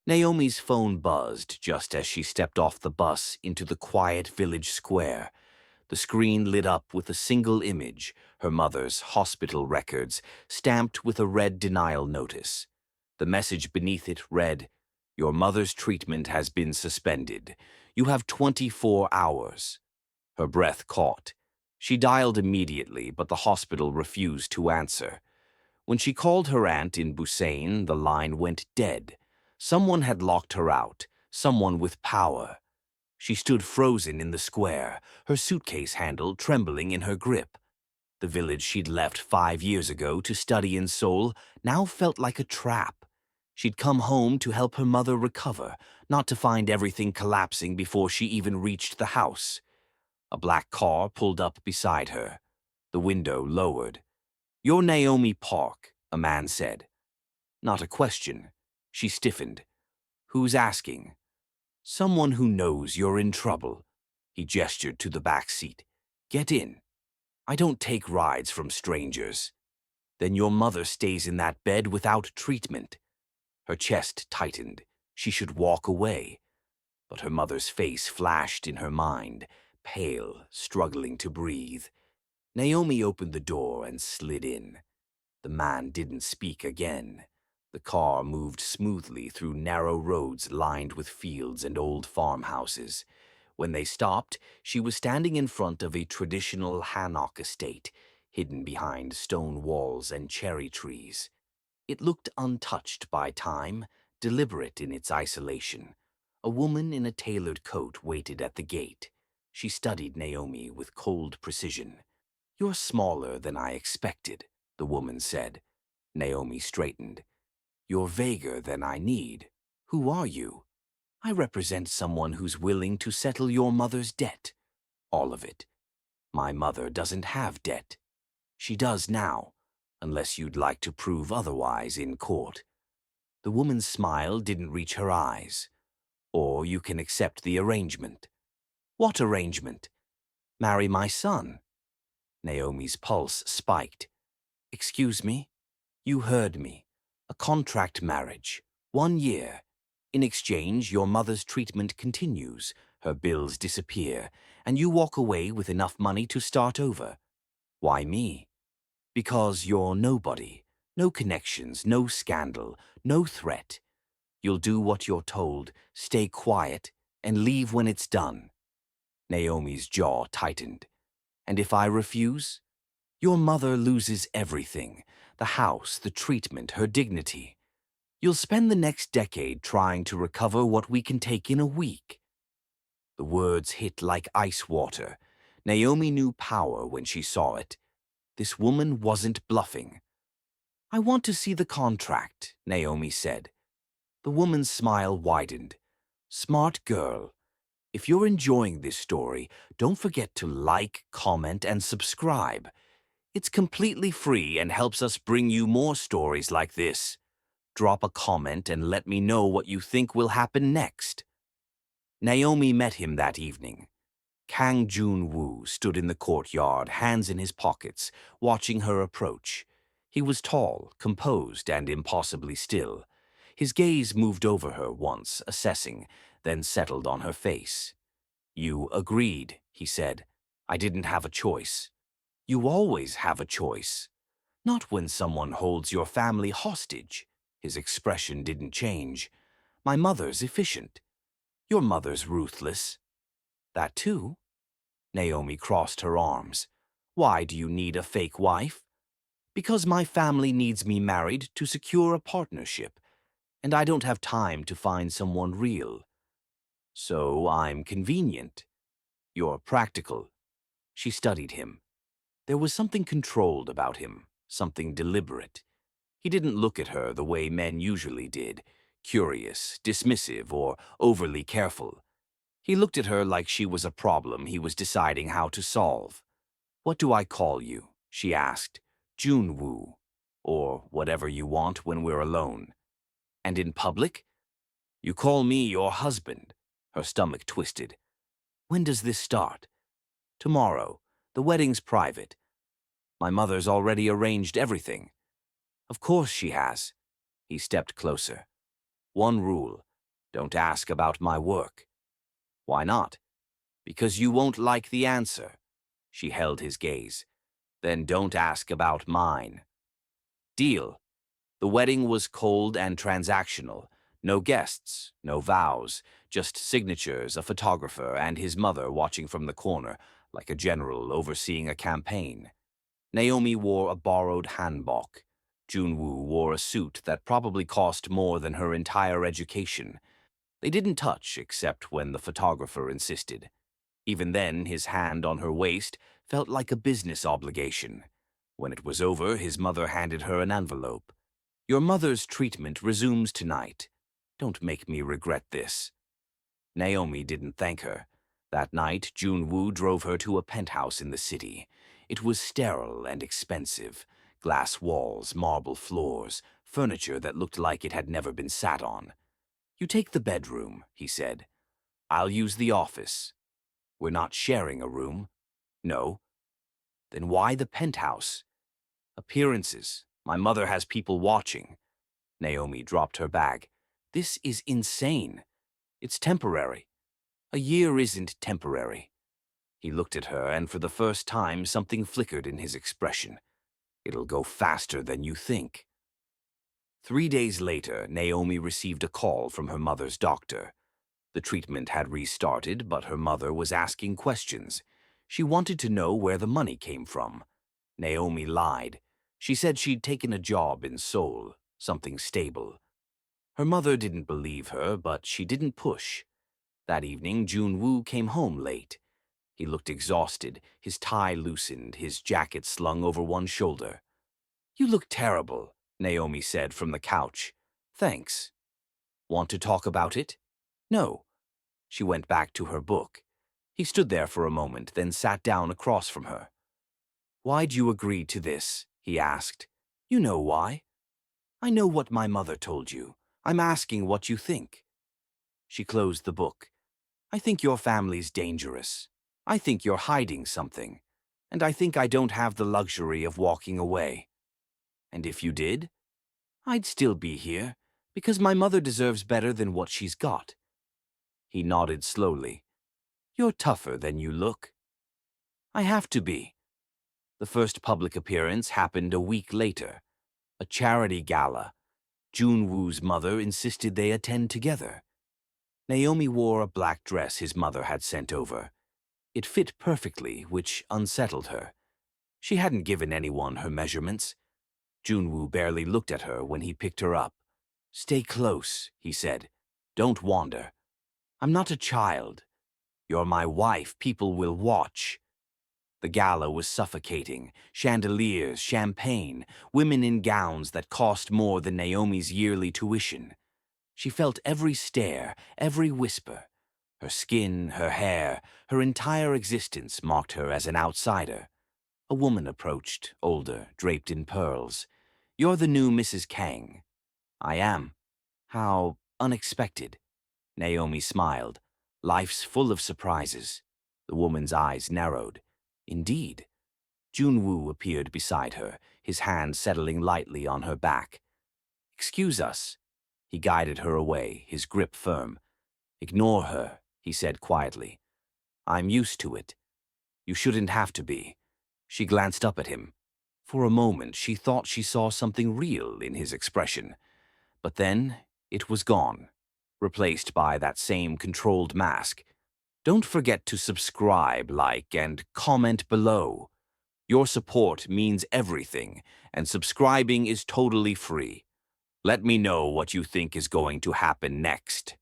Naomi's phone buzzed just as she stepped off the bus into the quiet village square. The screen lit up with a single image, her mother's hospital records, stamped with a red denial notice. The message beneath it read, "Your mother's treatment has been suspended. You have 24 hours." Her breath caught. She dialed immediately, but the hospital refused to answer. When she called her aunt in Busan, the line went dead. Someone had locked her out, someone with power. She stood frozen in the square, her suitcase handle trembling in her grip. The village she'd left 5 years ago to study in Seoul now felt like a trap. She'd come home to help her mother recover, not to find everything collapsing before she even reached the house. A black car pulled up beside her. The window lowered. "You're Naomi Park," a man said. Not a question. She stiffened. "Who's asking?" "Someone who knows you're in trouble." He gestured to the back seat. "Get in." "I don't take rides from strangers." "Then your mother stays in that bed without treatment." Her chest tightened. She should walk away. But her mother's face flashed in her mind, pale, struggling to breathe. Naomi opened the door and slid in. The man didn't speak again. The car moved smoothly through narrow roads lined with fields and old farmhouses. When they stopped, she was standing in front of a traditional hanok estate, hidden behind stone walls and cherry trees. It looked untouched by time, deliberate in its isolation. A woman in a tailored coat waited at the gate. She studied Naomi with cold precision. "You're smaller than I expected," the woman said. Naomi straightened. "You're vaguer than I need. Who are you?" "I represent someone who's willing to settle your mother's debt." "All of it." "My mother doesn't have debt." "She does now, unless you'd like to prove otherwise in court." The woman's smile didn't reach her eyes. "Or you can accept the arrangement." "What arrangement?" "Marry my son." Naomi's pulse spiked. "Excuse me?" "You heard me. A contract marriage. 1 year. In exchange, your mother's treatment continues, her bills disappear, and you walk away with enough money to start over." "Why me?" "Because you're nobody. No connections, no scandal, no threat. You'll do what you're told, stay quiet, and leave when it's done." Naomi's jaw tightened. "And if I refuse?" "Your mother loses everything. The house, the treatment, her dignity. You'll spend the next decade trying to recover what we can take in a week." The words hit like ice water. Naomi knew power when she saw it. This woman wasn't bluffing. "I want to see the contract," Naomi said. The woman's smile widened. "Smart girl. If you're enjoying this story, don't forget to like, comment, and subscribe. It's completely free and helps us bring you more stories like this. Drop a comment and let me know what you think will happen next." Naomi met him that evening. Kang Jun-woo stood in the courtyard, hands in his pockets, watching her approach. He was tall, composed, and impossibly still. His gaze moved over her once, assessing, then settled on her face. "You agreed," he said. "I didn't have a choice." "You always have a choice." "Not when someone holds your family hostage." His expression didn't change. "My mother's efficient." "Your mother's ruthless." "That too?" Naomi crossed her arms. "Why do you need a fake wife?" "Because my family needs me married to secure a partnership, and I don't have time to find someone real." "So I'm convenient." "You're practical." She studied him. There was something controlled about him, something deliberate. He didn't look at her the way men usually did, curious, dismissive, or overly careful. He looked at her like she was a problem he was deciding how to solve. "What do I call you?" she asked. "Jun-woo, or whatever you want when we're alone." "And in public?" "You call me your husband." Her stomach twisted. "When does this start?" "Tomorrow. The wedding's private." "My mother's already arranged everything." "Of course she has." He stepped closer. "One rule. Don't ask about my work. Why not? Because you won't like the answer. She held his gaze. Then don't ask about mine. Deal. The wedding was cold and transactional. No guests, no vows, just signatures, a photographer, and his mother watching from the corner, like a general overseeing a campaign. Naomi wore a borrowed hanbok. Junwoo wore a suit that probably cost more than her entire education. They didn't touch except when the photographer insisted. Even then, his hand on her waist felt like a business obligation. When it was over, his mother handed her an envelope. Your mother's treatment resumes tonight. Don't make me regret this. Naomi didn't thank her. That night, Junwoo drove her to a penthouse in the city. It was sterile and expensive. Glass walls, marble floors, furniture that looked like it had never been sat on. You take the bedroom, he said. I'll use the office. We're not sharing a room. No. Then why the penthouse? Appearances. My mother has people watching. Naomi dropped her bag. This is insane. It's temporary. A year isn't temporary. He looked at her, and for the first time something flickered in his expression. It'll go faster than you think. 3 days later, Naomi received a call from her mother's doctor. The treatment had restarted, but her mother was asking questions. She wanted to know where the money came from. Naomi lied. She said she'd taken a job in Seoul, something stable. Her mother didn't believe her, but she didn't push. That evening, Junwoo came home late. He looked exhausted, his tie loosened, his jacket slung over one shoulder. You look terrible, Naomi said from the couch. Thanks. Want to talk about it? No. She went back to her book. He stood there for a moment, then sat down across from her. Why'd you agree to this? He asked. You know why. I know what my mother told you. I'm asking what you think. She closed the book. I think your family's dangerous. I think you're hiding something. And I think I don't have the luxury of walking away. And if you did, I'd still be here, because my mother deserves better than what she's got. He nodded slowly. You're tougher than you look. I have to be. The first public appearance happened a week later. A charity gala. Junwoo's mother insisted they attend together. Naomi wore a black dress his mother had sent over. It fit perfectly, which unsettled her. She hadn't given anyone her measurements. Junwoo barely looked at her when he picked her up. Stay close, he said. Don't wander. I'm not a child. You're my wife. People will watch. The gala was suffocating. Chandeliers, champagne, women in gowns that cost more than Naomi's yearly tuition. She felt every stare, every whisper. Her skin, her hair, her entire existence marked her as an outsider. A woman approached, older, draped in pearls. You're the new Mrs. Kang. I am. How unexpected. Naomi smiled. Life's full of surprises. The woman's eyes narrowed. Indeed. Junwoo appeared beside her, his hand settling lightly on her back. Excuse us. He guided her away, his grip firm. Ignore her, he said quietly. I'm used to it. You shouldn't have to be. She glanced up at him. For a moment, she thought she saw something real in his expression. But then, it was gone, replaced by that same controlled mask. Don't forget to subscribe, like, and comment below. Your support means everything, and subscribing is totally free. Let me know what you think is going to happen next.